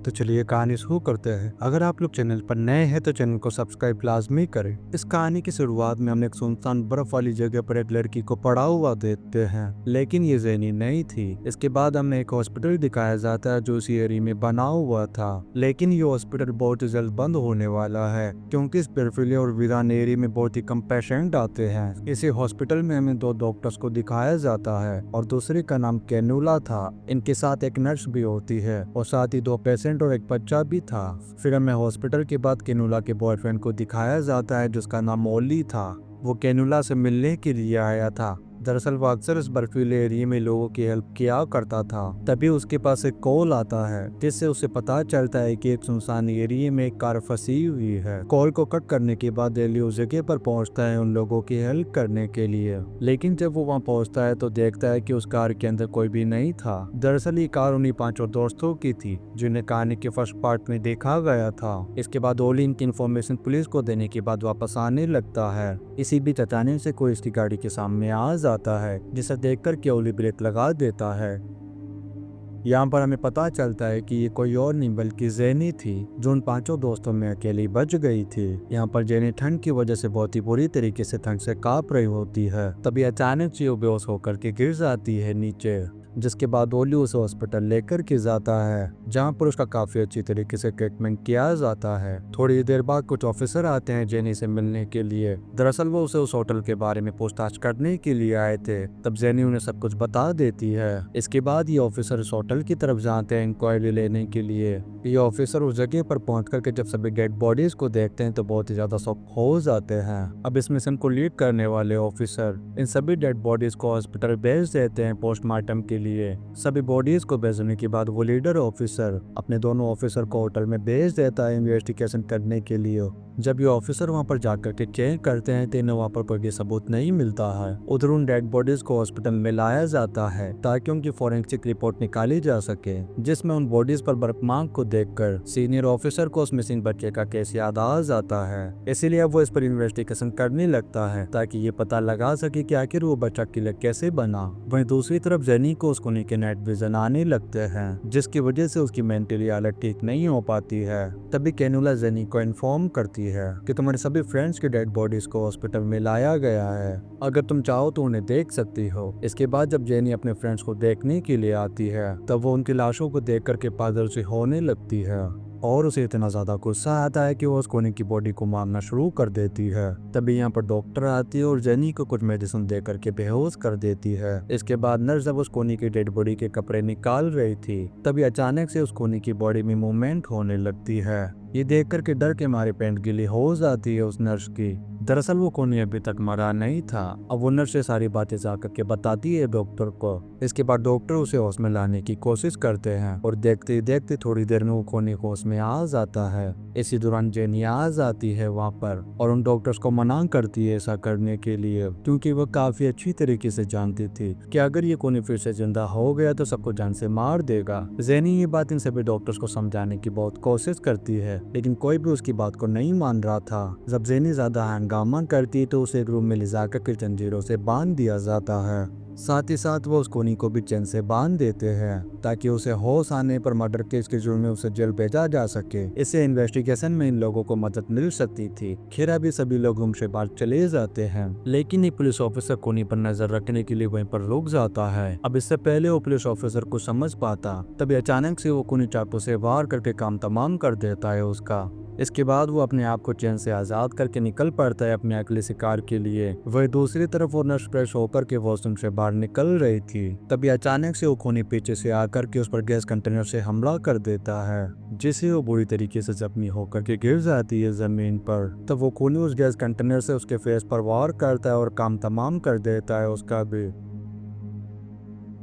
तो चलिए कहानी शुरू करते हैं। अगर आप लोग चैनल पर नए हैं तो चैनल को सब्सक्राइब लाजमी करें। इस कहानी की शुरुआत में हम एक सुनसान बर्फ वाली जगह पर एक लड़की को पड़ा हुआ देखते हैं, लेकिन ये ज़ेनी नहीं थी। इसके बाद हमें एक हॉस्पिटल दिखाया जाता है जो उसी एरिया में बना हुआ था, लेकिन ये हॉस्पिटल बहुत ही जल्द बंद होने वाला है क्योंकि इस बर्फीले और वीरान एरिया में बहुत ही कम पेशेंट आते हैं। इसी हॉस्पिटल में हमें दो डॉक्टर्स को दिखाया जाता है और दूसरे का नाम कैनुला था। इनके साथ एक नर्स भी होती है और साथ ही दो पेशेंट और एक बच्चा भी था। फिर हमें हॉस्पिटल के बाद कैनुला के बॉयफ्रेंड को दिखाया जाता है जिसका नाम ओली था। वो कैनुला से मिलने के लिए आया था। दरअसल वो अक्सर इस बर्फीले एरिया में लोगों की हेल्प किया करता था। तभी उसके पास एक कॉल आता है जिससे उसे पता चलता है कि एक सुनसान एरिया में एक कार फंसी हुई है। कॉल को कट करने के बाद एली उस जगह पर पहुंचता है उन लोगों की हेल्प करने के लिए, लेकिन जब वो वहां पहुंचता है तो देखता है कि उस कार के अंदर कोई भी नहीं था। दरअसल ये कार उन्हीं पांचों दोस्तों की थी जिन्हें कहानी के फर्स्ट पार्ट में देखा गया था। इसके बाद ओली इनकी इन्फॉर्मेशन पुलिस को देने के बाद वापस आने लगता है। इसी बीच अचानक से कोई इसकी गाड़ी के सामने आ जाता है जिसे देखकर के ओली ब्रेक लगा देता है। यहाँ पर हमें पता चलता है कि ये कोई और नहीं बल्कि ज़ेनी थी जो उन पांचों दोस्तों में अकेली बच गई थी। यहाँ पर ज़ेनी ठंड की वजह से बहुत ही बुरी तरीके से ठंड से कांप रही होती है। तभी अचानक से वो बेहोश होकर के गिर जाती है नीचे, जिसके बाद ओली उसे हॉस्पिटल लेकर के जाता है जहाँ पर उसका काफी अच्छी तरीके से ट्रीटमेंट किया जाता है। थोड़ी देर बाद कुछ ऑफिसर आते हैं जेनी से मिलने के लिए। दरअसल वो उसे उस होटल के बारे में पूछताछ करने के लिए आए थे। तब जेनी उन्हें सब कुछ बता देती है। इसके बाद ये ऑफिसर इस होटल की तरफ जाते हैं इंक्वायरी लेने के लिए। ये ऑफिसर उस जगह पर पहुंच करके जब सभी डेड बॉडीज को देखते हैं तो बहुत ही ज्यादा शॉक हो जाते हैं। अब इस मिशन को लीड करने वाले ऑफिसर इन सभी डेड बॉडीज को हॉस्पिटल भेज देते हैं पोस्टमार्टम के लिए। सभी बॉडीज को भेजने के बाद वो लीडर ऑफिसर अपने दोनों ऑफिसर को होटल में भेज देता है इन्वेस्टिगेशन करने के लिए। जब ये ऑफिसर वहां पर जाकर के चेक करते हैं तो इन्हें वहां पर कोई भी सबूत नहीं मिलता है। उधर उन डेड बॉडीज को हॉस्पिटल में लाया जाता है ताकि उनकी फॉरेंसिक रिपोर्ट निकाली जा सके, जिसमें उन बॉडीज पर बर्फमार्क को देखकर सीनियर ऑफिसर को उस मिसिंग बच्चे का केस याद आ जाता है। इसीलिए वो इस पर इन्वेस्टिगेशन करने लगता है ताकि ये पता लगा सके कि आखिर वो बच्चा किलर कैसे बना। वहीं दूसरी तरफ जेनी को उसको के नाइट विजन आने लगते हैं जिसकी वजह से उसकी मेंटली हालत ठीक नहीं हो पाती है। तभी कैनुला जेनी को इन्फॉर्म करती है कि तुम्हारे सभी फ्रेंड्स की डेड बॉडीज को हॉस्पिटल में लाया गया है, अगर तुम चाहो तो उन्हें देख सकती हो। इसके बाद जब जेनी अपने फ्रेंड्स को देखने के लिए आती है तब वो उनकी लाशों को देख करके पागल सी होने लगती है और उसे इतना ज्यादा गुस्सा आता है कि वो उस कोनी की बॉडी को मारना शुरू कर देती है। तभी यहाँ पर डॉक्टर आती है और जेनी को कुछ मेडिसिन दे करके बेहोश कर देती है। इसके बाद नर्स जब उस कोनी की डेड बॉडी के कपड़े निकाल रही थी तभी अचानक से उस कोनी की बॉडी में मूवमेंट होने लगती है। ये देख कर के डर के मारे पैंट गीली हो जाती है उस नर्स की। दरअसल वो कोनी अभी तक मरा नहीं था। अब वो नर्स से सारी बातें जाकर के बताती है डॉक्टर को। इसके बाद डॉक्टर उसे होश में लाने की कोशिश करते हैं और देखते ही देखते थोड़ी देर में वो कोनी होश में आ जाता है। इसी दौरान जेनी आ जाती है वहाँ पर और उन डॉक्टर्स को मना करती है ऐसा करने के लिए, क्योंकि वो काफी अच्छी तरीके से जानती थी कि अगर ये कोनी फिर से जिंदा हो गया तो सबको जान से मार देगा। जेनी ये बात इन सभी डॉक्टर्स को समझाने की बहुत कोशिश करती है लेकिन कोई भी उसकी बात को नहीं मान रहा था। जब जेनी ज्यादा हंगामा करती तो उसे एक रूम में ले जाकर के जंजीरों से बांध दिया जाता है। साथ ही साथ वो उस कोनी को भी चैन से बांध देते हैं ताकि उसे होश आने पर मर्डर केस के जुर्म में उसे जेल भेजा जा सके। इससे इन्वेस्टिगेशन में इन लोगों को मदद मिल सकती थी। खैर अभी सभी लोग रूम से बाहर चले जाते हैं लेकिन एक पुलिस ऑफिसर कोनी पर नजर रखने के लिए वहीं पर रुक जाता है। अब इससे पहले वो पुलिस ऑफिसर को समझ पाता तभी अचानक से वो कोनी चाकू से वार करके काम तमाम कर देता है उसका। इसके बाद वो अपने आप को चैन से आजाद करके निकल पड़ता है अपने अगले शिकार के लिए। वही दूसरी तरफ वो नर्स फ्रेश होकर के वॉशरूम से बाहर निकल रही थी तभी अचानक से वो खूनी पीछे से आकर के उस पर गैस कंटेनर से हमला कर देता है, जिससे वो बुरी तरीके से जख्मी होकर के गिर जाती है जमीन पर। तब वो खूनी उस गैस कंटेनर से उसके फेस पर वार करता है और काम तमाम कर देता है उसका भी।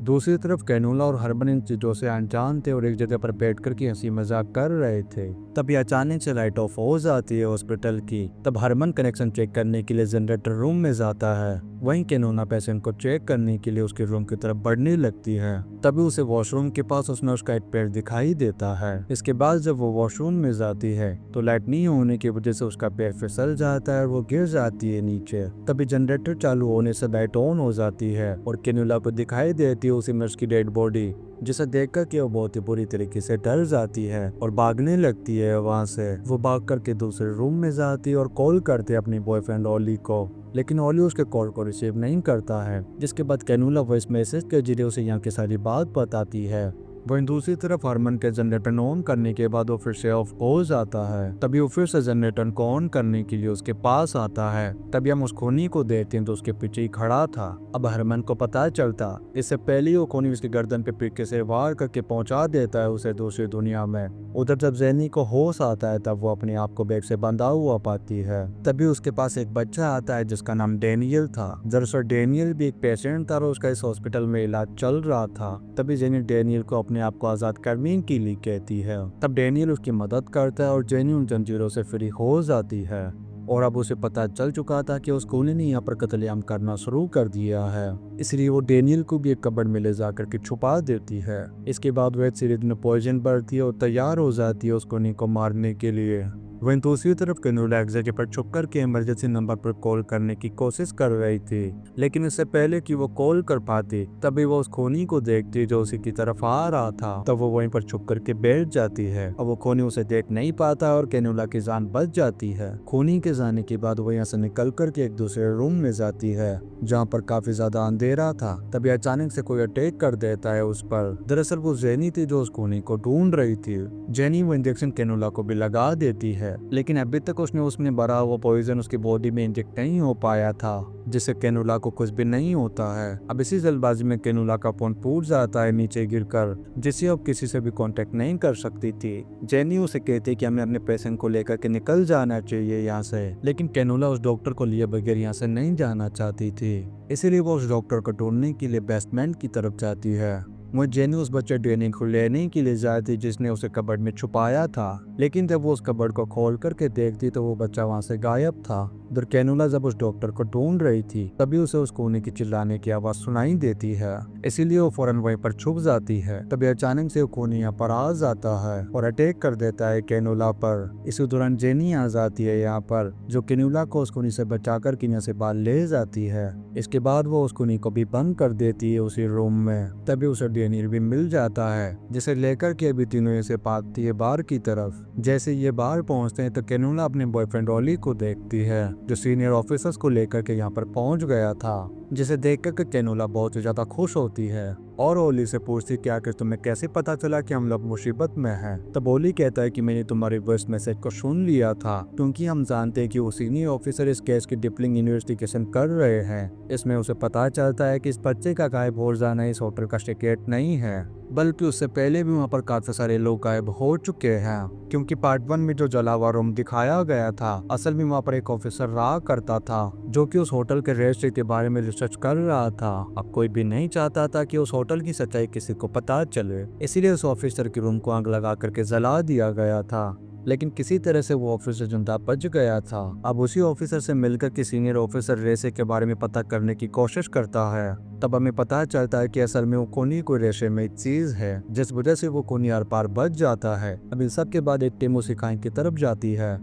दूसरी तरफ कैनुला और हरमन इन चीजों से अनजान थे और एक जगह पर बैठकर के हंसी मजाक कर रहे थे। तभी अचानक से लाइट ऑफ हो जाती है हॉस्पिटल की। तब हरमन कनेक्शन चेक करने के लिए जनरेटर रूम में जाता है। वहीं कैनुला पेशेंट को चेक करने के लिए उसके रूम की तरफ बढ़ने लगती है। तभी उसे वॉशरूम के पास उस नर्स का एक पैर दिखाई देता है। इसके बाद जब वो वॉशरूम में जाती है तो लाइट नहीं होने की वजह से उसका पैर फिसल जाता है और वो गिर जाती है नीचे। तभी जनरेटर चालू होने से लाइट ऑन हो जाती है और कैनुला को दिखाई देती है उसी नर्स की डेड बॉडी, जिसे देखकर कि वो बहुत ही बुरी तरीके से डर जाती है और भागने लगती है वहां से। वो भाग करके दूसरे रूम में जाती है और कॉल करते अपनी बॉयफ्रेंड ओली को, लेकिन ओली उसके कॉल को रिसीव नहीं करता है। जिसके बाद कैनुला वॉइस मैसेज के जरिए उसे यहाँ की सारी बात बताती है। वहीं दूसरी तरफ हरमन के जनरेटर ऑन करने के बाद वो फिर से ऑफ हो जाता है। तभी वो फिर से जनरेटर को ऑन करने के लिए उसके पास आता है। तभी हम उस खूनी को देखते हैं तो उसके पीछे ही खड़ा था। अब हरमन को पता चलता, इससे पहले ही वो खूनी उसके गर्दन पे पीछे से वार करके पहुंचा देता है उसे दूसरी दुनिया में। उधर जब जैनी को होश आता है तब वो अपने आप को बैग से बंधा हुआ पाती है। तभी उसके पास एक बच्चा आता है जिसका नाम डेनियल था। दरअसल डेनियल भी एक पेशेंट था और उसका इस हॉस्पिटल में इलाज चल रहा था। तभी जेनी डेनियल को अपने आप को आजाद करने के लिए कहती है। तब डेनियल उसकी मदद करता है और जेनी उन जंजीरों से फ्री हो जाती है। और अब उसे पता चल चुका था कि उस खूनी ने यहाँ पर कत्लेआम करना शुरू कर दिया है, इसलिए वो डेनियल को भी एक कबर्ड में ले जाकर के छुपा देती है। इसके बाद वह सीरीज में पॉइजन भरती है और तैयार हो जाती है उस खूनी को मारने के लिए। वहीं दूसरी तरफ कैनुला एक जगह पर छुप कर के इमरजेंसी नंबर पर कॉल करने की कोशिश कर रही थी, लेकिन इससे पहले कि वो कॉल कर पाती तभी वो उस खूनी को देखती जो उसी की तरफ आ रहा था। तब वो वहीं पर छुप करके बैठ जाती है और वो खूनी उसे देख नहीं पाता और कैनुला की जान बच जाती है। खूनी के जाने के बाद वो यहाँ से निकल करके एक दूसरे रूम में जाती है जहाँ पर काफी ज्यादा अंधेरा था। तभी अचानक से कोई अटैक कर देता है उस पर। दरअसल वो जेनी थी जो उस खूनी को ढूंढ रही थी। जेनी वो इंजेक्शन कैनुला को भी लगा देती है, लेकिन अभी तक उसने उसमें भरा हुआ पॉइजन उसकी बॉडी में इंजेक्ट नहीं हो पाया था, जिससे कैनुला को कुछ भी नहीं होता है। अब इसी जल्दबाजी में कैनुला का फोन टूट जाता है नीचे गिरकर, जिससे अब किसी से भी कांटेक्ट नहीं कर सकती थी। जेनी उसे कहती कि हमें अपने पेशेंट को लेकर के निकल जाना चाहिए यहाँ से, लेकिन कैनुला उस डॉक्टर को लिए बगैर यहाँ से नहीं जाना चाहती थी। इसीलिए वो उस डॉक्टर को ढूंढने के लिए बेसमेंट की तरफ जाती है। वो जेनी उस बच्चे डेनी को लेने के लिए जाती जिसने उसे कबर्ड में छुपाया था, लेकिन जब वो उस कबर्ड को खोल करके देखती तो वो बच्चा वहां से गायब था। उधर कैनुला जब उस डॉक्टर को ढूंढ रही थी तभी उसे उस खूनी की चिल्लाने की आवाज सुनाई देती है, इसीलिए वो फौरन वहीं पर छुप जाती है। तभी अचानक से वो खूनी यहाँ पर आ जाता है और अटैक कर देता है कैनुला पर। इसी दौरान जेनी आ जाती है यहाँ पर, जो कैनुला को उस खूनी से बचाकर यहाँ से बाहर ले जाती है। इसके बाद वो उस खूनी को भी बंद कर देती है उसी रूम में। तभी उसे डेनियल भी मिल जाता है, जिसे लेकर के अभी तीनों ऐसे भागती है बाहर की तरफ। जैसे ये बाहर पहुंचते हैं तो कैनुला अपने बॉयफ्रेंड ओली को देखती है जो सीनियर ऑफिसर्स को लेकर के यहाँ पर पहुंच गया था, जिसे देखकर के कैनुला बहुत ही ज्यादा खुश होती है और ओली से पूछती क्या कि तुम्हें कैसे पता चला कि हम लोग मुसीबत में हैं। तब ओली कहता है कि मैंने तुम्हारे वॉइस मैसेज को सुन लिया था, क्योंकि हम जानते हैं कि वो सीनियर ऑफिसर इस केस की डीपलिंग इन्वेस्टिगेशन कर रहे हैं। इसमें उसे पता चलता है कि इस बच्चे का गायब हो जाना इस होटल का सीक्रेट नहीं है, बल्कि उससे पहले भी वहाँ पर काफी सारे लोग गायब हो चुके हैं, क्योंकि पार्ट 1 में जो जला हुआ रूम दिखाया गया था असल में वहाँ पर एक ऑफिसर रहा करता था जो कि उस होटल के रजिस्ट्री के बारे में रिसर्च कर रहा था। अब कोई भी नहीं चाहता था कि उस होटल की सच्चाई किसी को पता चले, इसीलिए उस ऑफिसर के रूम को आग लगा करके जला दिया गया था। लेकिन किसी तरह से वो ऑफिसर जिंदा बच गया था। अब उसी ऑफिसर से मिलकर के सीनियर ऑफिसर रेशे के बारे में पता करने की कोशिश करता है। तब हमें पता चलता है कि असल में वो खूनी कोई रेशे में चीज है जिस वजह से वो खूनी आर पार बच जाता है। अब इन सब के बाद एक टीम उसी खाई की तरफ जाती है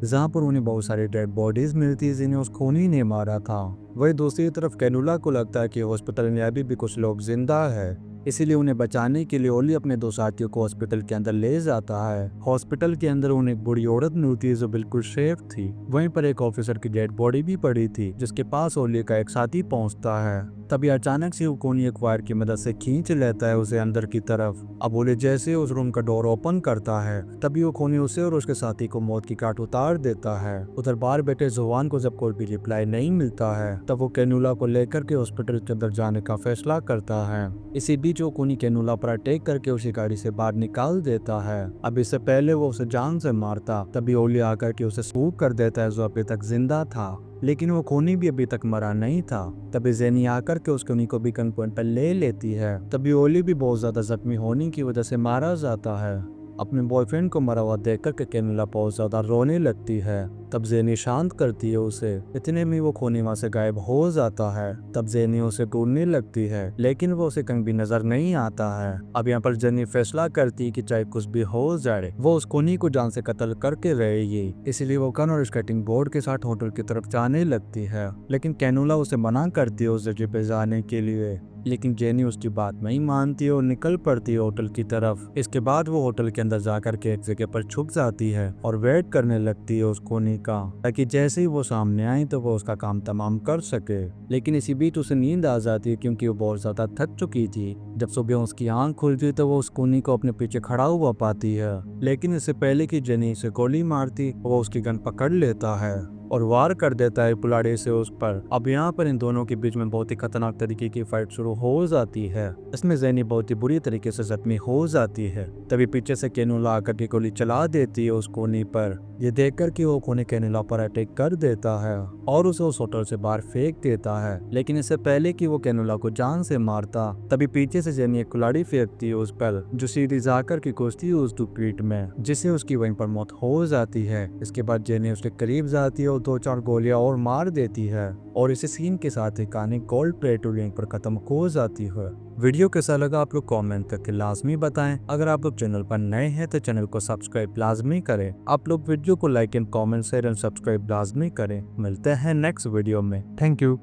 जहाँ पर उन्हें बहुत सारी डेड बॉडीज मिलती है जिन्हें उस खूनी ने मारा था। वही दूसरी तरफ कैनुला को लगता है कि हॉस्पिटल में अभी भी कुछ लोग जिंदा है, इसीलिए उन्हें बचाने के लिए ओली अपने 2 साथियों को हॉस्पिटल के अंदर ले जाता है। हॉस्पिटल के अंदर उन्हें एक बूढ़ी औरत मिलती है जो बिल्कुल सेफ थी। वहीं पर एक ऑफिसर की डेड बॉडी भी पड़ी थी जिसके पास ओली का एक साथी पहुंचता है। तभी अचानक से वो खूनी एक वायर की मदद से खींच लेता है उसे अंदर की तरफ। अब ओली जैसे उस रूम का डोर ओपन करता है तभी वो खूनी उसे और उसके साथी को मौत की काट उतार देता है। उधर बाहर बैठे जुबान को जब कोई भी रिप्लाई नहीं मिलता है तब वो कैनुला को लेकर के हॉस्पिटल के अंदर जाने का फैसला करता है। इसी बीच वो खूनी कैनुला पर अटैक करके उसी गाड़ी से बाहर निकाल देता है। अब इससे पहले वो उसे जान से मारता तभी ओली आकर के उसे सूख कर देता है जो अभी तक जिंदा था, लेकिन वो खूनी भी अभी तक मरा नहीं था। तभी जेनी आकर के उस खूनी को भी गन पॉइंट पर ले लेती है। तभी ओली भी बहुत ज्यादा जख्मी होने की वजह से मारा जाता है। अपने बॉयफ्रेंड को मरा हुआ देखकर के कैनुला बहुत ज्यादा रोने लगती है। तब जेनी शांत करती है उसे। इतने में वो खूनी वहाँ से गायब हो जाता है। तब जेनी उसे ढूंढने लगती है, लेकिन वो उसे कहीं भी नजर नहीं आता है। अब यहाँ पर जेनी फैसला करती है कि चाहे कुछ भी हो जाए, वो उस खूनी को जान से कत्ल करके रहेगी। इसलिए वो गन और स्केटिंग बोर्ड के साथ होटल की तरफ जाने लगती है, लेकिन कैनुला उसे मना करती है उस जगह पे जाने के लिए। लेकिन जेनी उसकी बात नहीं मानती है और निकल पड़ती है होटल की तरफ। इसके बाद वो होटल के अंदर जाकर के एक जगह पर छुप जाती है और वेट करने लगती है उस खूनी का, ताकि जैसे ही वो सामने आए तो वो उसका काम तमाम कर सके। लेकिन इसी बीच उसे नींद आ जाती है, क्योंकि वो बहुत ज्यादा थक चुकी थी। जब सुबह उसकी आंख खुलती तो वो उस खूनी को अपने पीछे खड़ा हुआ पाती है, लेकिन इससे पहले कि जेनी से गोली मारती, वो उसकी गन पकड़ लेता है और वार कर देता है कुल्हाड़ी से उस पर। अब यहाँ पर इन दोनों के बीच में बहुत ही खतरनाक तरीके की फाइट शुरू हो जाती है। इसमें जेनी बहुत ही बुरी तरीके से जख्मी हो जाती है। तभी पीछे से कैनुला आकर के गोली चला देती है उस खूनी पर। ये देखकर कि वो खूनी कैनुला पर अटैक कर देता है और उसे उस होटल से बाहर फेंक देता है। लेकिन इससे पहले कि वो कैनुला को जान से मारता, तभी पीछे से जेनी एक कुल्हाड़ी फेंकती है उस पर, जो सीधी जाकर के घुसती है उस पीठ में, जिससे उसकी वहीं पर मौत हो जाती है। इसके बाद जेनी उसके करीब जाती है और 2-4 गोलियां और मार देती है, और इसी सीन के साथ ही कहानी गोल्ड प्ले टू लिंक पर खत्म हो जाती है। वीडियो कैसा लगा आप लोग कमेंट करके लाजमी बताएं। अगर आप लोग चैनल पर नए हैं तो चैनल को सब्सक्राइब लाजमी करें। आप लोग वीडियो को like and comment share and subscribe लाजमी करें। मिलते हैं नेक्स्ट वीडियो में। Thank you.